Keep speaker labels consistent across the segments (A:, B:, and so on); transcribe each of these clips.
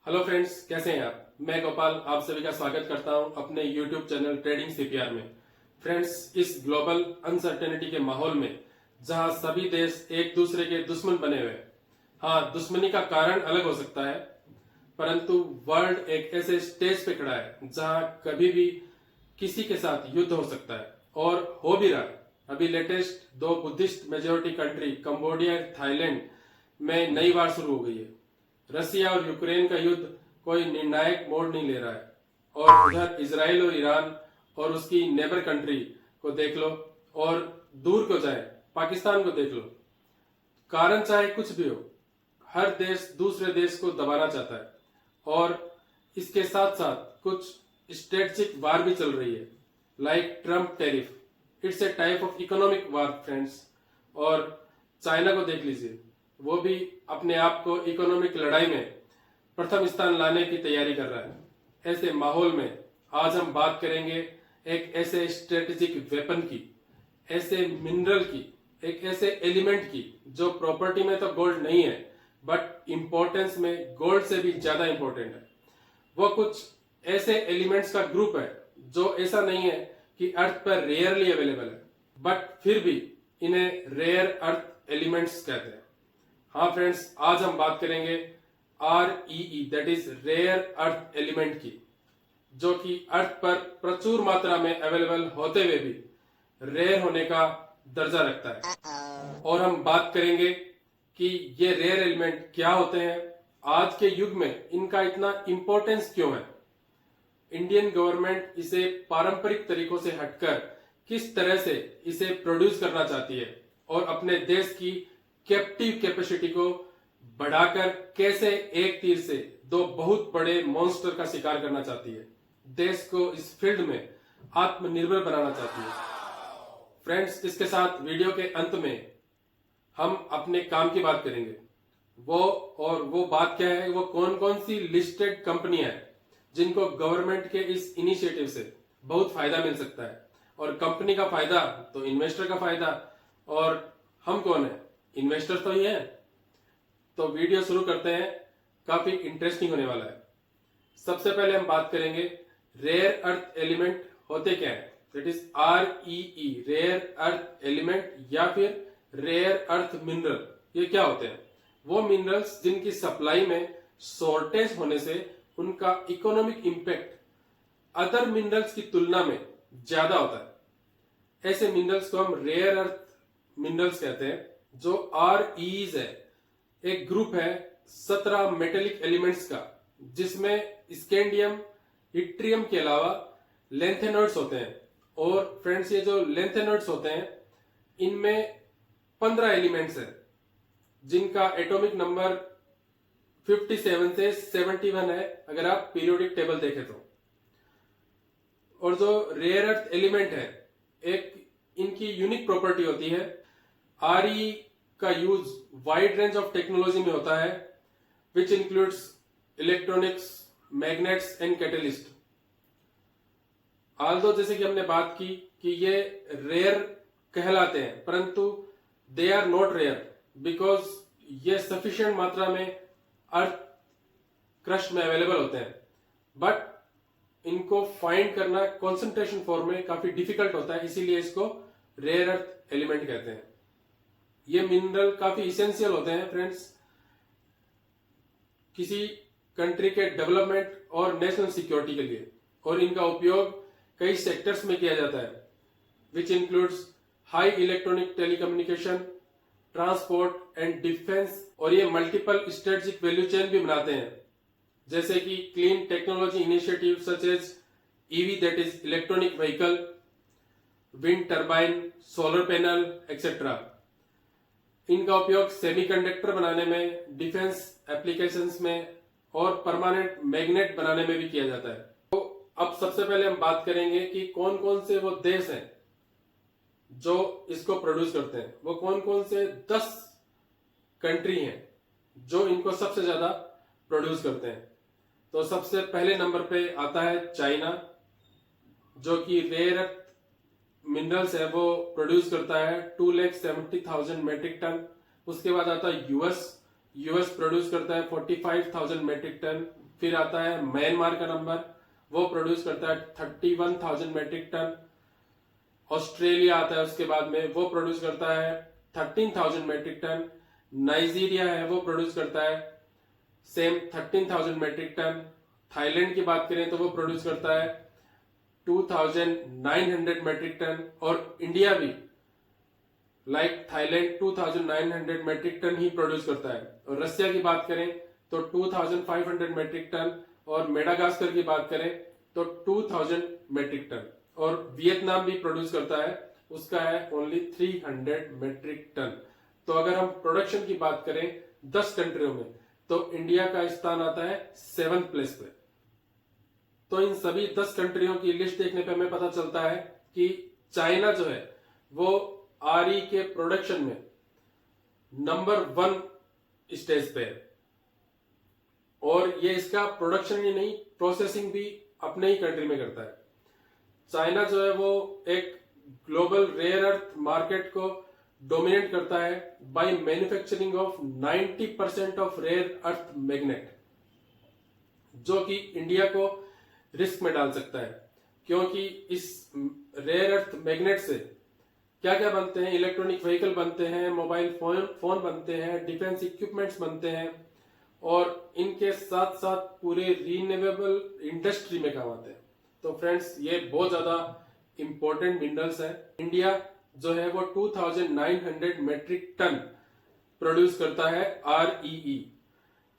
A: Hello friends, कैसे हैं आप। मैं गोपाल आप सभी का स्वागत करता हूं अपने यूट्यूब चैनल ट्रेडिंग सीपीआर में। फ्रेंड्स, इस ग्लोबल अनसर्टेनिटी के माहौल में जहां सभी देश एक दूसरे के दुश्मन बने हुए हैं, हाँ, दुश्मनी का कारण अलग हो सकता है, परंतु वर्ल्ड एक ऐसे स्टेज पे खड़ा है जहां कभी भी किसी के साथ युद्ध हो सकता है और हो भी रहा है। अभी लेटेस्ट दो Buddhist majority country Cambodia Thailand में नई वार शुरू हो गई है। रसिया और यूक्रेन का युद्ध कोई निर्णायक मोड़ नहीं ले रहा है और उधर इजराइल और ईरान और उसकी नेबर कंट्री को देख लो, और दूर को जाए पाकिस्तान को देख लो। कारण चाहे कुछ भी हो, हर देश दूसरे देश को दबाना चाहता है और इसके साथ साथ कुछ स्ट्रेटेजिक वार भी चल रही है, like Trump tariff. It's a type of economic war friends. और चाइना को देख लीजिए, वो भी अपने आप को इकोनॉमिक लड़ाई में प्रथम स्थान लाने की तैयारी कर रहा है। ऐसे माहौल में आज हम बात करेंगे एक ऐसे स्ट्रेटेजिक वेपन की, ऐसे मिनरल की, एक ऐसे एलिमेंट की जो प्रॉपर्टी में तो गोल्ड नहीं है बट इंपॉर्टेंस में गोल्ड से भी ज्यादा इंपॉर्टेंट है। वो कुछ ऐसे एलिमेंट्स का ग्रुप है जो ऐसा नहीं है कि अर्थ पर रेयरली अवेलेबल है, बट फिर भी इन्हें रेयर अर्थ एलिमेंट्स कहते हैं। हाँ फ्रेंड्स, आज हम बात करेंगे REE, that is rare earth element की, जो कि अर्थ पर प्रचुर मात्रा में अवेलेबल होते हुए भी रेयर होने का दर्जा रखता है। और हम बात करेंगे कि ये रेयर एलिमेंट क्या होते हैं, आज के युग में इनका इतना इंपॉर्टेंस क्यों है, इंडियन गवर्नमेंट इसे पारंपरिक तरीकों से हटकर किस तरह से इसे प्रोड्यूस करना चाहती है और अपने देश की कैप्टिव कैपेसिटी को बढ़ाकर कैसे एक तीर से दो बहुत बड़े मॉन्स्टर का शिकार करना चाहती है, देश को इस फील्ड में आत्मनिर्भर बनाना चाहती है। फ्रेंड्स, इसके साथ वीडियो के अंत में हम अपने काम की बात करेंगे। वो बात क्या है, वो कौन कौन सी लिस्टेड कंपनी है जिनको गवर्नमेंट के इस इनिशिएटिव से बहुत फायदा मिल सकता है। और कंपनी का फायदा तो इन्वेस्टर का फायदा, और हम कौन है, इन्वेस्टर तो ही है। तो वीडियो शुरू करते हैं, काफी इंटरेस्टिंग होने वाला है। सबसे पहले हम बात करेंगे रेयर अर्थ एलिमेंट होते क्या है, that is REE, rare earth element या फिर रेयर अर्थ मिनरल। ये क्या होते हैं? वो मिनरल्स जिनकी सप्लाई में शॉर्टेज होने से उनका इकोनॉमिक इंपैक्ट अदर मिनरल्स की तुलना में ज्यादा होता है। ऐसे मिनरल्स को हम रेयर अर्थ मिनरल्स कहते हैं। जो REEs है, एक ग्रुप है 17 मेटेलिक एलिमेंट्स का, जिसमें स्कैंडियम, इट्रियम के अलावा लेंथेनॉइड्स होते हैं। और फ्रेंड्स, ये जो लेंथेनॉइड्स होते हैं, इनमें 15 एलिमेंट्स हैं जिनका एटॉमिक नंबर 57 से 71 है अगर आप पीरियोडिक टेबल देखें तो। और जो रेयर अर्थ एलिमेंट है, एक इनकी यूनिक प्रॉपर्टी होती है, RE का use wide range of technology में होता है, which includes electronics, magnets and catalyst. Aldous जैसे कि हमने बात की कि ये रेयर कहलाते हैं, परंतु they are not rare because ये सफिशिएंट मात्रा में अर्थ क्रस्ट में अवेलेबल होते हैं, बट इनको फाइंड करना कंसंट्रेशन फॉर्म में काफी डिफिकल्ट होता है, इसीलिए इसको रेयर अर्थ एलिमेंट कहते हैं। ये मिनरल काफी इसेंशियल होते हैं फ्रेंड्स, किसी कंट्री के डेवलपमेंट और नेशनल सिक्योरिटी के लिए, और इनका उपयोग कई सेक्टर्स में किया जाता है, which includes high electronic telecommunication, transport and defence. और ये मल्टीपल स्ट्रेटेजिक वैल्यू चेन भी बनाते हैं, जैसे कि clean technology initiative such as EV, that is electronic vehicle, wind turbine, solar panel etcetera. इनका उपयोग सेमीकंडक्टर बनाने में, डिफेंस एप्लीकेशंस में और परमानेंट मैग्नेट बनाने में भी किया जाता है। तो अब सबसे पहले हम बात करेंगे कि कौन कौन से वो देश हैं जो इसको प्रोड्यूस करते हैं। वो कौन कौन से 10 कंट्री हैं जो इनको सबसे ज्यादा प्रोड्यूस करते हैं। तो सबसे पहले नंबर पे आता है चाइना, जो कि रेयर अर्थ मिनरल्स है वो प्रोड्यूस करता है 2,70,000 मेट्रिक टन। उसके बाद आता है यूएस प्रोड्यूस करता है 45,000 मेट्रिक टन। फिर आता है म्यांमार का नंबर, वो प्रोड्यूस करता है 31,000 मेट्रिक टन। ऑस्ट्रेलिया आता है उसके बाद में, वो प्रोड्यूस करता है 13,000 मेट्रिक टन। नाइजीरिया है वो प्रोड्यूस करता है सेम 13,000 मेट्रिक टन। थाईलैंड की बात करें तो वो प्रोड्यूस करता है 2,900 मेट्रिक टन। और इंडिया भी लाइक थाईलैंड 2,900 मेट्रिक टन ही प्रोड्यूस करता है। और रसिया की बात करें तो 2,500 मेट्रिक टन। और मेडागास्कर की बात करें तो 2,000 मेट्रिक टन। और वियतनाम भी प्रोड्यूस करता है, उसका है ओनली 300 मेट्रिक टन। तो अगर हम प्रोडक्शन की बात करें 10 कंट्रियों में, तो इंडिया का स्थान आता है 7th प्लेस पे। तो इन सभी 10 कंट्रियों की लिस्ट देखने पे हमें पता चलता है कि चाइना जो है वो आरई के प्रोडक्शन में नंबर 1 स्टेज पे है। और ये इसका प्रोडक्शन ही नहीं, प्रोसेसिंग भी अपने ही कंट्री में करता है। चाइना जो है वो एक ग्लोबल रेयर अर्थ मार्केट को डोमिनेट करता है by manufacturing of 90% of rare earth magnet, जो कि इंडिया को रिस्क में डाल सकता है। क्योंकि इस रेयर अर्थ मैग्नेट से क्या क्या बनते हैं, इलेक्ट्रॉनिक व्हीकल बनते हैं, मोबाइल फोन बनते हैं, डिफेंस इक्विपमेंट्स बनते हैं, और इनके साथ साथ पूरे रिन्यूएबल इंडस्ट्री में काम आते हैं। तो फ्रेंड्स ये बहुत ज्यादा इंपॉर्टेंट मिनरल्स है। इंडिया जो है वो 2,900 मेट्रिक टन प्रोड्यूस करता है REE।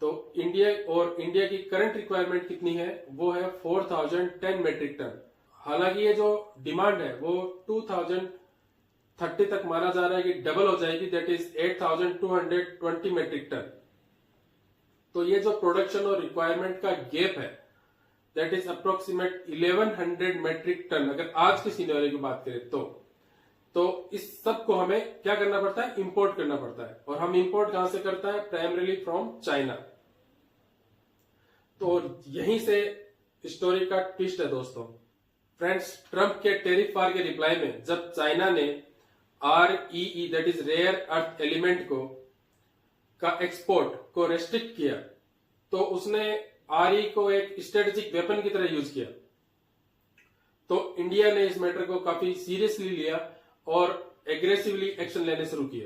A: तो इंडिया की करंट रिक्वायरमेंट कितनी है, वो है 4,010 मेट्रिक टन। हालांकि ये जो डिमांड है वो 2030 तक माना जा रहा है कि डबल हो जाएगी, दैट इज 8,220 मेट्रिक टन। तो ये जो प्रोडक्शन और रिक्वायरमेंट का गैप है that is approximate 1100 metric ton. अगर आज के सिनेरियो की बात करें तो इस सब को हमें क्या करना पड़ता है, इंपोर्ट करना पड़ता है। और हम इंपोर्ट कहां से करता है, प्राइमरीली फ्रॉम चाइना। तो यहीं से स्टोरी का ट्विस्ट है दोस्तों। फ्रेंड्स, ट्रंप के टेरिफ वार के रिप्लाई में जब चाइना ने REE that is rare earth element का एक्सपोर्ट को रेस्ट्रिक्ट किया, तो उसने RE को एक स्ट्रेटेजिक वेपन की तरह यूज किया। तो इंडिया ने इस मैटर को काफी सीरियसली लिया और एग्रेसिवली एक्शन लेने शुरू किए,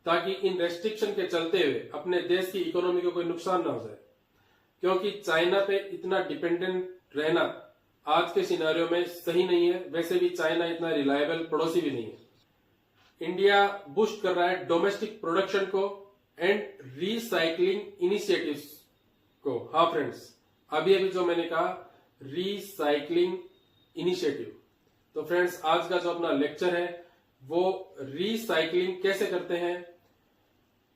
A: ताकि इन रेस्ट्रिक्शन के चलते हुए अपने देश की इकोनॉमी को कोई नुकसान ना हो जाए। क्योंकि चाइना पे इतना डिपेंडेंट रहना आज के सिनेरियो में सही नहीं है। वैसे भी चाइना इतना रिलायबल पड़ोसी भी नहीं है। इंडिया बूस्ट कर रहा है डोमेस्टिक प्रोडक्शन को एंड रीसाइक्लिंग इनिशिएटिव्स को। हाँ फ्रेंड्स, अभी जो मैंने कहा रीसाइक्लिंग इनिशिएटिव। तो फ्रेंड्स, आज का जो अपना लेक्चर है वो रीसाइक्लिंग कैसे करते हैं,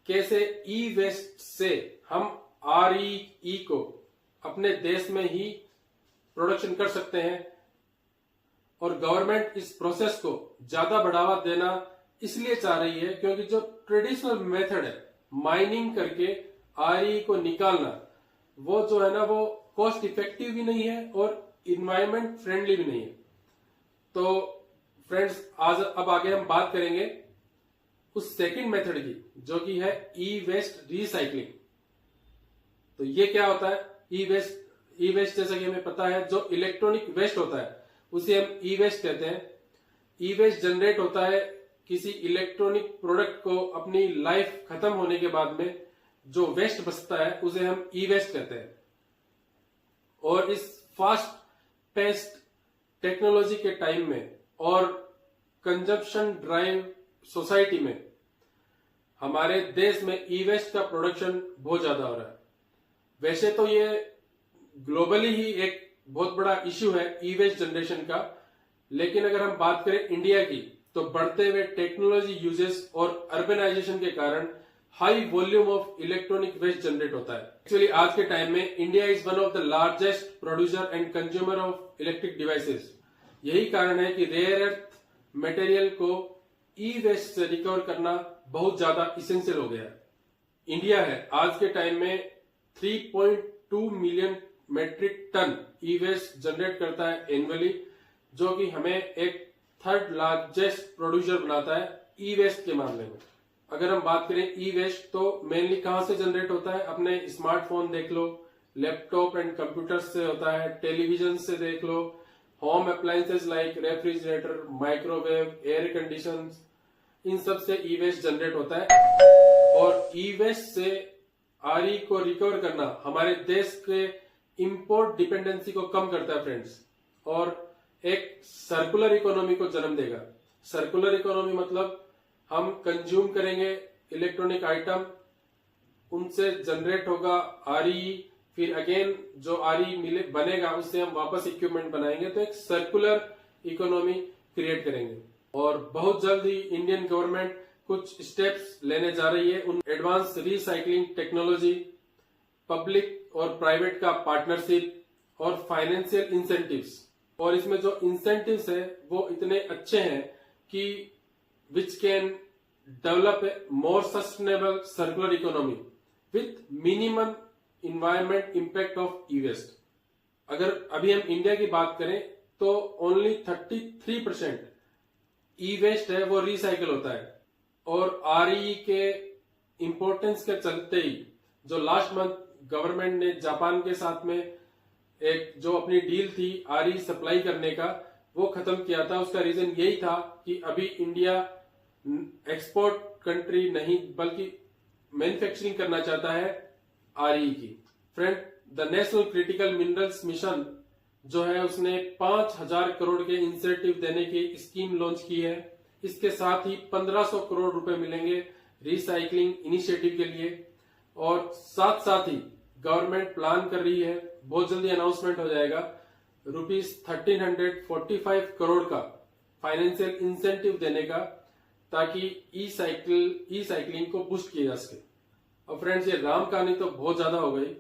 A: कैसे ई वेस्ट से हम REE को अपने देश में ही प्रोडक्शन कर सकते हैं। और गवर्नमेंट इस प्रोसेस को ज्यादा बढ़ावा देना इसलिए चाह रही है क्योंकि जो ट्रेडिशनल मेथड है माइनिंग करके REE को निकालना, वो जो है ना वो कॉस्ट इफेक्टिव भी नहीं है और इन्वायरमेंट फ्रेंडली भी नहीं है। तो फ्रेंड्स, अब आगे हम बात करेंगे उस सेकंड मेथड की, जो कि है ई वेस्ट रिसाइकलिंग। तो ये क्या होता है ई वेस्ट जैसा कि हमें पता है, जो इलेक्ट्रॉनिक वेस्ट होता है उसे हम ई वेस्ट कहते हैं। ई वेस्ट जनरेट होता है किसी इलेक्ट्रॉनिक प्रोडक्ट को अपनी लाइफ खत्म होने के बाद में जो वेस्ट बचता है उसे हम ई वेस्ट कहते हैं। और इस फास्ट पेस्ड टेक्नोलॉजी के टाइम में और कंजप्शन ड्राइव सोसाइटी में हमारे देश में ई वेस्ट का प्रोडक्शन बहुत ज्यादा हो रहा है। वैसे तो ये ग्लोबली ही एक बहुत बड़ा इश्यू है ई वेस्ट जनरेशन का, लेकिन अगर हम बात करें इंडिया की तो बढ़ते हुए टेक्नोलॉजी यूजेस और अर्बनाइजेशन के कारण high volume of electronic waste generate होता है। एक्चुअली आज के टाइम में India is one of the largest producer and consumer of electric devices. यही कारण है कि रेयर अर्थ मटेरियल को ई वेस्ट से रिकवर करना बहुत ज्यादा इसेंशियल हो गया है। इंडिया है आज के टाइम में 3.2 मिलियन मेट्रिक टन ई वेस्ट जनरेट करता है एनुअली, जो कि हमें एक थर्ड लार्जेस्ट प्रोड्यूसर बनाता है ई वेस्ट के मामले में। अगर हम बात करें ई वेस्ट तो मेनली कहां से जनरेट होता है, अपने स्मार्टफोन देख लो, लैपटॉप एंड कंप्यूटर से होता है, टेलीविजन से देख लो, home appliances like refrigerator, microwave, air condition, इन सब से ई वेस्ट जनरेट होता है। और ई वेस्ट से आरई को रिकवर करना हमारे देश के इंपोर्ट डिपेंडेंसी को कम करता है फ्रेंड्स, और एक सर्कुलर इकोनॉमी को जन्म देगा। सर्कुलर इकोनॉमी मतलब हम कंज्यूम करेंगे इलेक्ट्रॉनिक आइटम, उनसे जनरेट होगा आरई, फिर अगेन जो आरई मिले बनेगा उससे हम वापस इक्विपमेंट बनाएंगे, तो एक सर्कुलर इकोनॉमी क्रिएट करेंगे। और बहुत जल्द ही इंडियन गवर्नमेंट कुछ स्टेप्स लेने जा रही है। उन एडवांस रिसाइकलिंग टेक्नोलॉजी, पब्लिक और प्राइवेट का पार्टनरशिप और फाइनेंशियल इंसेंटिव्स, और इसमें जो इंसेंटिव्स है वो इतने अच्छे हैं कि which can develop a more sustainable circular economy with minimum environment impact of e waste. अगर अभी हम इंडिया की बात करें तो ओनली 33% ई वेस्ट है वो रिसाइकल होता है। और आरई के इंपॉर्टेंस के चलते ही जो लास्ट मंथ गवर्नमेंट ने जापान के साथ में एक जो अपनी डील थी आरई सप्लाई करने का, वो खत्म किया था। उसका रीजन यही था कि अभी इंडिया एक्सपोर्ट कंट्री नहीं बल्कि मैन्युफैक्चरिंग करना चाहता है आरई की। Friend, the national critical minerals mission जो है उसने 5,000 करोड़ के इंसेंटिव देने की स्कीम लॉन्च की है। इसके साथ ही 1,500 करोड़ रुपए मिलेंगे रिसाइकलिंग इनिशिएटिव के लिए। और साथ साथ ही गवर्नमेंट प्लान कर रही है, बहुत जल्दी अनाउंसमेंट हो जाएगा, ₹1345 करोड़ का फाइनेंशियल इंसेंटिव देने का, ताकि ई साइकिलिंग को बूस्ट किया जा सके। और फ्रेंड्स, ये राम कहानी तो बहुत ज्यादा हो गई।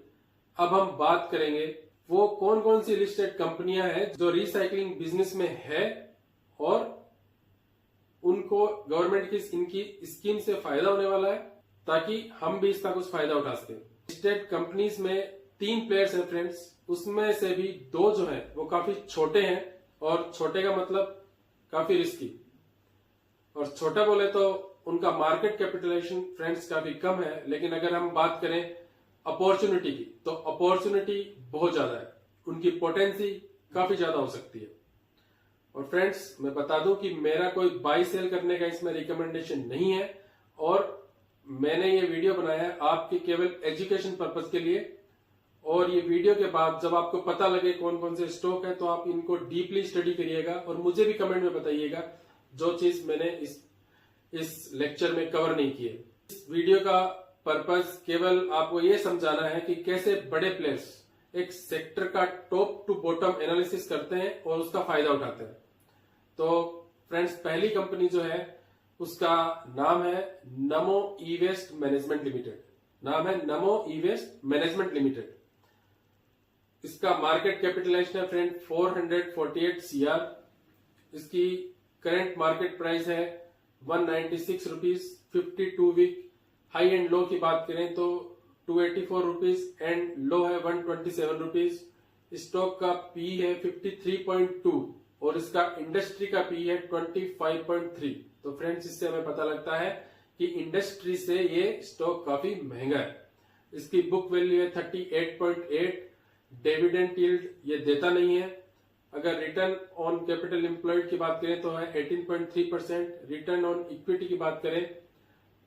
A: अब हम बात करेंगे वो कौन कौन सी लिस्टेड कंपनियां हैं जो रिसाइकलिंग बिजनेस में है और उनको गवर्नमेंट की इनकी स्कीम से फायदा होने वाला है, ताकि हम भी इसका कुछ फायदा उठा सकें। लिस्टेड कंपनीज में 3 प्लेयर्स हैं फ्रेंड्स, उसमें से भी 2 जो हैं वो काफी छोटे हैं, और छोटे का मतलब काफी रिस्की। और छोटा बोले तो उनका मार्केट कैपिटलाइजेशन फ्रेंड्स काफी कम है, लेकिन अगर हम बात करें अपॉर्चुनिटी की तो अपॉर्चुनिटी बहुत ज्यादा है, उनकी पोटेंसी काफी ज्यादा हो सकती है। और फ्रेंड्स, मैं बता दूं कि मेरा कोई बाई सेल करने का इसमें रिकमेंडेशन नहीं है, और मैंने ये वीडियो बनाया है आपके केवल एजुकेशन पर्पज के लिए। और ये वीडियो के बाद जब आपको पता लगे कौन कौन से स्टॉक है तो आप इनको डीपली स्टडी करिएगा और मुझे भी कमेंट में बताइएगा जो चीज मैंने इस लेक्चर में कवर नहीं की है। इस वीडियो का पर्पज केवल आपको ये समझाना है कि कैसे बड़े प्लेयर्स एक सेक्टर का टॉप टू बॉटम एनालिसिस करते हैं और उसका फायदा उठाते हैं। तो फ्रेंड्स, पहली कंपनी जो है उसका नाम है Namo e waste management limited. नाम है Namo e waste management limited. इसका मार्केट कैपिटलाइजेशन है फ्रेंड 448 CR। इसकी करंट मार्केट प्राइस है 196 rupees 52 week. High and low की बात करें तो 284 रुपीज एंड लो है 127 रुपीज। स्टॉक का पी है 53.2 और इसका इंडस्ट्री का पी है 25.3। तो फ्रेंड्स, इससे हमें पता लगता है कि इंडस्ट्री से ये स्टॉक काफी महंगा है। इसकी बुक वैल्यू है 38.8। डिविडेंड यील्ड ये देता नहीं है। अगर रिटर्न ऑन कैपिटल एम्प्लॉयड की बात करें तो है 18.3%। रिटर्न ऑन इक्विटी की बात करें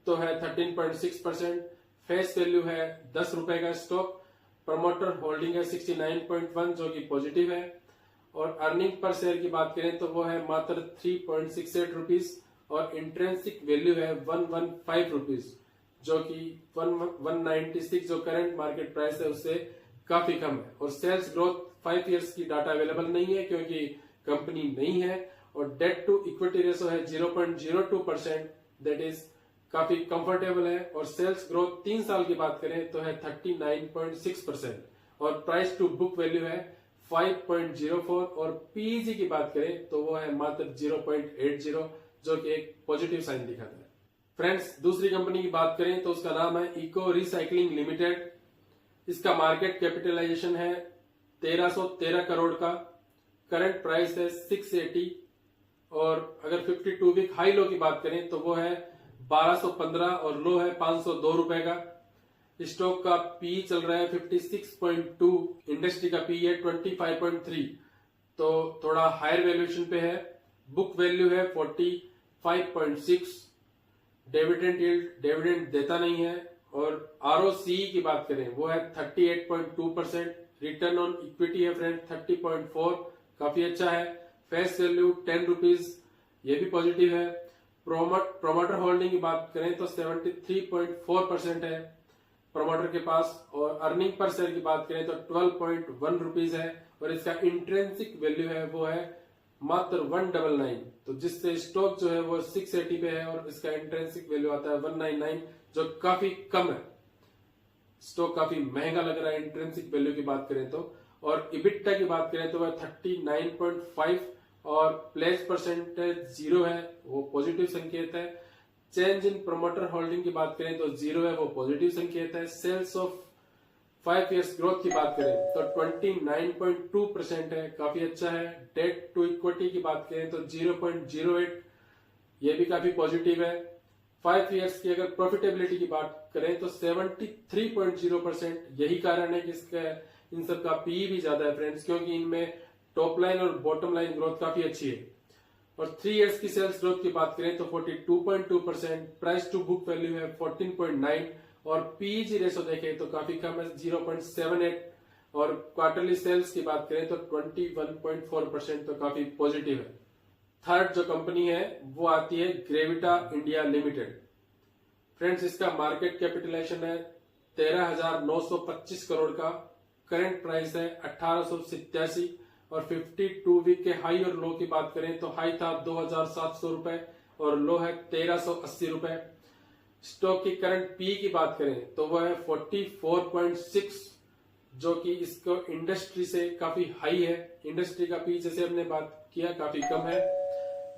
A: तो है 13.6%। फेस वैल्यू है 10 रुपए का स्टॉक। प्रमोटर होल्डिंग है 69.1 जो कि पॉजिटिव है। और अर्निंग पर शेयर की बात करें तो वो है मात्र 3.68 रुपीज और इंट्रेंसिक वैल्यू है 115 रुपीज जो कि 196 जो करंट मार्केट प्राइस है उससे काफी कम है। और सेल्स ग्रोथ 5 इयर्स की डाटा अवेलेबल नहीं है क्योंकि कंपनी नहीं है। और डेट टू इक्विटी रेशो है 0.02%, दैट इज काफी कंफर्टेबल है। और सेल्स ग्रोथ 3 साल की बात करें तो है 39.6% और प्राइस टू बुक वैल्यू है 5.04 और पीईजी की बात करें तो वो है मात्र 0.80 जो कि एक पॉजिटिव साइन दिखाता है। फ्रेंड्स, दूसरी कंपनी की बात करें तो उसका नाम है इको रिसाइकलिंग लिमिटेड। इसका मार्केट कैपिटलाइजेशन है 1313 करोड़ का। करंट प्राइस है 680 और अगर 52 वीक हाई लो की बात करें तो वो है 1215 और लो है 502 रुपए का। स्टॉक का पी चल रहा है 56.2, इंडस्ट्री का पी है 25.3, तो थोड़ा हायर वैल्यूएशन पे है। बुक वैल्यू है 45.6, डिविडेंड देता नहीं है। और आरओसी की बात करें वो है 38.2%, रिटर्न ऑन इक्विटी है फ्रेंड 30.4, काफी अच्छा है। फेस वैल्यू 10 रुपीज, ये भी पॉजिटिव है। प्रोमोटर होल्डिंग की बात करें तो 73.4% है प्रोमोटर के पास। और अर्निंग पर शेयर की बात करें तो 12.1 रुपीज है। और इसका इंट्रेंसिक वैल्यू है वो है मात्र 199, तो जिससे स्टॉक जो है वो 680 पे है और इसका इंट्रेंसिक वैल्यू आता है 199, जो काफी कम है। स्टॉक काफी महंगा लग रहा है इंट्रेंसिक वैल्यू की बात करें तो। और इबिटा की बात करें तो वह 39.5 और प्लेस परसेंटेज 0 है, वो पॉजिटिव संकेत है। चेंज इन प्रोमोटर होल्डिंग की बात करें तो 0 है, वो पॉजिटिव संकेत है। सेल्स ऑफ 5 इयर्स ग्रोथ की बात करें तो 29.2% है, काफी अच्छा है। डेट टू इक्विटी की बात करें तो 0.08, ये भी काफी पॉजिटिव है। 5 इयर्स की अगर प्रॉफिटेबिलिटी की बात करें तो 73.0%, यही कारण है कि इसका इन सब का पी भी ज्यादा है फ्रेंड्स, क्योंकि इनमें टॉप लाइन और बॉटम लाइन ग्रोथ काफी अच्छी है। और 3 इयर्स की सेल्स ग्रोथ की बात करें तो 42.2%, प्राइस टू बुक वैल्यू है 14.9 और पीजी रेशो देखें तो काफी कम है 0.78। और क्वार्टरली सेल्स की बात करें तो 21.4%, तो काफी पॉजिटिव है। थर्ड जो कंपनी है वो आती है ग्रेविटा इंडिया लिमिटेड। फ्रेंड्स, इसका मार्केट कैपिटलाइजेशन है 13,925 करोड़ का, करंट प्राइस है 1887 और 52 वीक के हाई और लो की बात करें तो हाई था 2,700 रुपए और लो है 1,380 रुपए। स्टॉक की करंट पी की बात करें तो वह है 44.6, जो कि इसको इंडस्ट्री से काफी हाई है। इंडस्ट्री का पी जैसे हमने बात किया काफी कम है।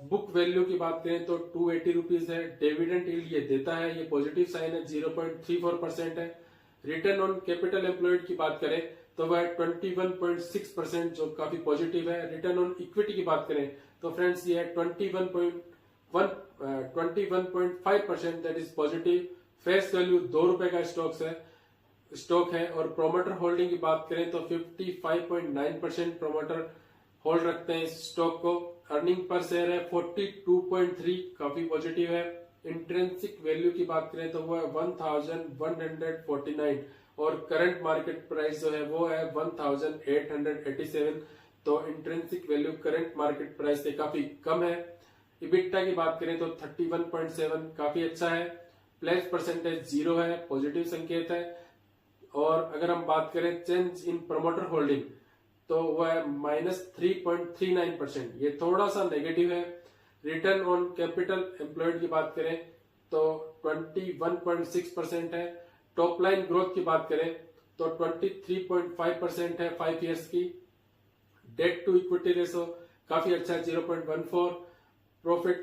A: बुक वैल्यू की बात करें तो 280 रुपीज है। डिविडेंड यील्ड ये देता है, ये पॉजिटिव साइन है, 0.34% है। रिटर्न ऑन कैपिटल एम्प्लॉयड की बात करें तो वह 21.6%, जो काफी पॉजिटिव है। रिटर्न ऑन इक्विटी की बात करें तो फ्रेंड्स ये है 21.5%, that is positive. Face value 2 रुपए का स्टॉक है। और प्रोमोटर होल्डिंग की बात करें तो 55.9% प्रोमोटर होल्ड रखते हैं इस स्टॉक को। अर्निंग पर शेयर है 42.3, काफी पॉजिटिव है। इंट्रेंसिक वैल्यू की बात करें तो वो है 1,149 और करंट मार्केट प्राइस जो है वो है 1,887, तो intrinsic value current market price से काफी कम है। इबिटा की बात करें तो 31.7, काफी अच्छा है। प्लेस परसेंटेज 0 है, पॉजिटिव संकेत है। और अगर हम बात करें चेंज इन प्रमोटर होल्डिंग तो वह है -3.39%, ये थोड़ा सा नेगेटिव है। रिटर्न ऑन कैपिटल एम्प्लॉयड की बात करें तो 21.6% है। टॉप लाइन ग्रोथ की बात करें तो 23.5% है 5 इयर्स की। डेट टू इक्विटी रेशो काफी अच्छा है 0.14। प्रॉफिट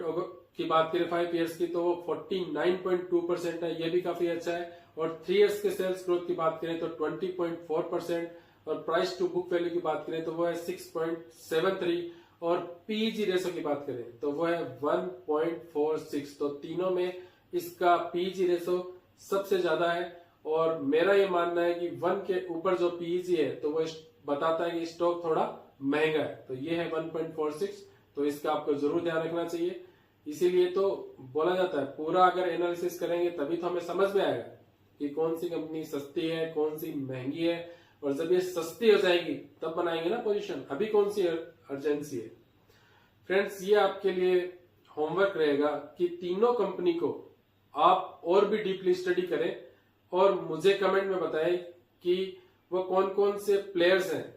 A: की बात करें 5 इयर्स की तो वो 49.2% है, ये भी काफी अच्छा है। और 3 इयर्स के सेल्स ग्रोथ की बात करें तो 20.4% और प्राइस टू बुक वैल्यू की बात करें तो वो है 6.73 और पीजी रेशो की बात करें तो वो है 1.46, तो तीनों में इसका पीजी रेशो सबसे ज्यादा है। और मेरा ये मानना है कि 1 के ऊपर जो पीजी है तो वो बताता है कि स्टॉक थोड़ा महंगा है, तो ये है 1.46, तो इसका आपको जरूर ध्यान रखना चाहिए। इसीलिए तो बोला जाता है पूरा अगर एनालिसिस करेंगे तभी तो हमें समझ में आएगा कि कौन सी कंपनी सस्ती है, कौन सी महंगी है। और जब ये सस्ती हो जाएगी तब बनाएंगे ना पोजीशन, अभी कौन सी अर्जेंसी है। फ्रेंड्स, ये आपके लिए होमवर्क रहेगा कि तीनों कंपनी को आप और भी डीपली स्टडी करें और मुझे कमेंट में बताएं कि वो कौन कौन से प्लेयर्स हैं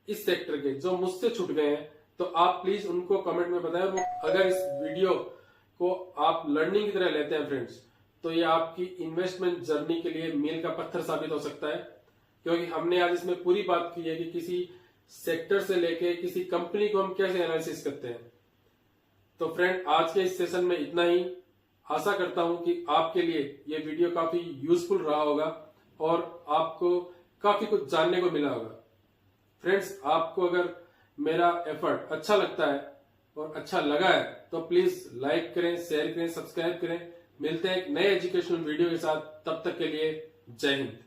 A: इस सेक्टर के जो मुझसे छूट गए हैं, तो आप प्लीज उनको कमेंट में बताएं। अगर इस वीडियो को आप लर्निंग की तरह लेते हैं फ्रेंड्स, तो ये आपकी इन्वेस्टमेंट जर्नी के लिए मील का पत्थर साबित हो सकता है, क्योंकि हमने आज इसमें पूरी बात की है कि किसी सेक्टर से लेके किसी कंपनी को हम कैसे एनालिसिस करते हैं। तो फ्रेंड, आज के इस सेशन में इतना ही। आशा करता हूं कि आपके लिए ये वीडियो काफी यूजफुल रहा होगा और आपको काफी कुछ जानने को मिला होगा। फ्रेंड्स, आपको अगर मेरा एफर्ट अच्छा लगता है और अच्छा लगा है तो प्लीज लाइक करें, शेयर करें, सब्सक्राइब करें। मिलते हैं एक नए एजुकेशनल वीडियो के साथ, तब तक के लिए जय हिंद।